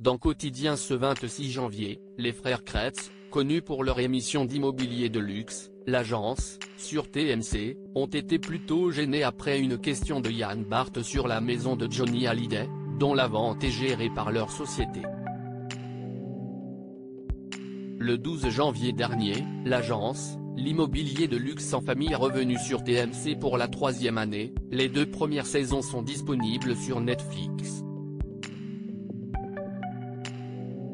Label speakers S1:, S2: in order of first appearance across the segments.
S1: Dans Quotidien ce 26 janvier, les frères Kretz, connus pour leur émission d'immobilier de luxe, L'Agence, sur TMC, ont été plutôt gênés après une question de Yann Barth sur la maison de Johnny Hallyday, dont la vente est gérée par leur société. Le 12 janvier dernier, l'Agence, l'immobilier de luxe en famille est revenu sur TMC pour la 3e année, les 2 premières saisons sont disponibles sur Netflix.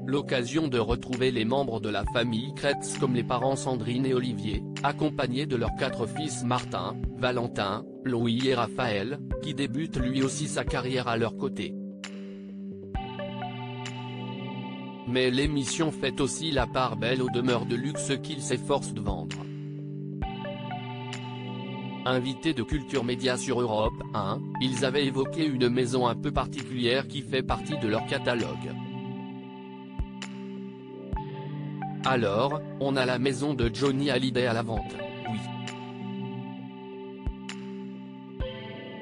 S1: L'occasion de retrouver les membres de la famille Kretz comme les parents Sandrine et Olivier, accompagnés de leurs 4 fils Martin, Valentin, Louis et Raphaël, qui débute lui aussi sa carrière à leur côté. Mais l'émission fait aussi la part belle aux demeures de luxe qu'ils s'efforcent de vendre. Invités de Culture Média sur Europe 1, ils avaient évoqué une maison un peu particulière qui fait partie de leur catalogue. Alors, on a la maison de Johnny Hallyday à la vente, oui.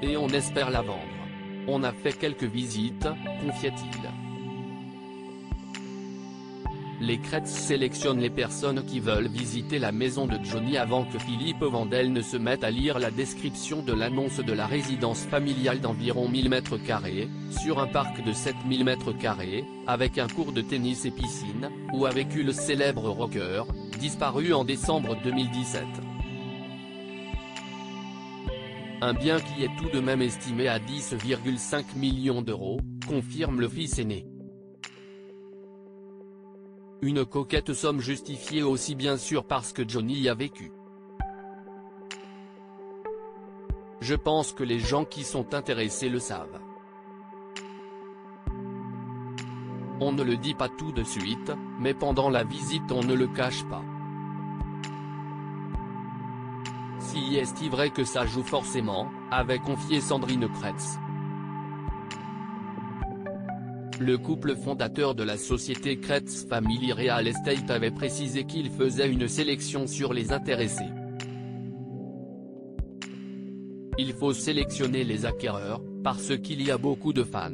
S1: Et on espère la vendre. On a fait quelques visites, confiait-il. Les Kretz sélectionnent les personnes qui veulent visiter la maison de Johnny avant que Philippe Vandel ne se mette à lire la description de l'annonce de la résidence familiale d'environ 1000 m², sur un parc de 7000 m², avec un court de tennis et piscine, où a vécu le célèbre rocker, disparu en décembre 2017. Un bien qui est tout de même estimé à 10,5 millions d'euros, confirme le fils aîné. Une coquette somme justifiée aussi bien sûr parce que Johnny y a vécu. Je pense que les gens qui sont intéressés le savent. On ne le dit pas tout de suite, mais pendant la visite on ne le cache pas. Si est-il vrai que ça joue forcément, avait confié Sandrine Kretz. Le couple fondateur de la société Kretz Family Real Estate avait précisé qu'il faisait une sélection sur les intéressés. Il faut sélectionner les acquéreurs, parce qu'il y a beaucoup de fans.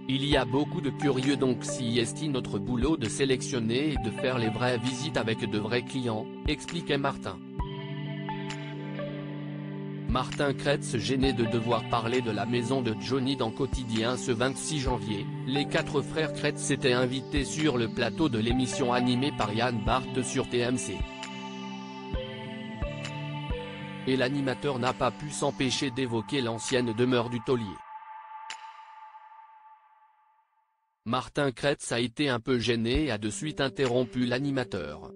S1: Il y a beaucoup de curieux donc si est notre boulot de sélectionner et de faire les vraies visites avec de vrais clients, expliquait Martin. Martin Kretz gêné de devoir parler de la maison de Johnny dans Quotidien ce 26 janvier, les 4 frères Kretz étaient invités sur le plateau de l'émission animée par Yann Barth sur TMC. Et l'animateur n'a pas pu s'empêcher d'évoquer l'ancienne demeure du taulier. Martin Kretz a été un peu gêné et a de suite interrompu l'animateur.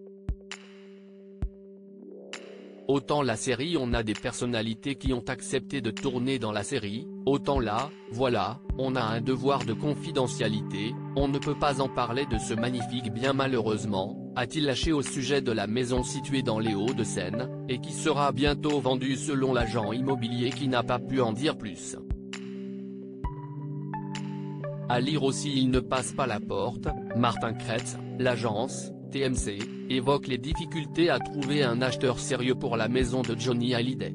S1: Autant la série on a des personnalités qui ont accepté de tourner dans la série, autant là, voilà, on a un devoir de confidentialité, on ne peut pas en parler de ce magnifique bien malheureusement, a-t-il lâché au sujet de la maison située dans les Hauts-de-Seine, et qui sera bientôt vendue selon l'agent immobilier qui n'a pas pu en dire plus. À lire aussi il ne passe pas la porte, Martin Kretz, l'agence, TMC, évoque les difficultés à trouver un acheteur sérieux pour la maison de Johnny Hallyday.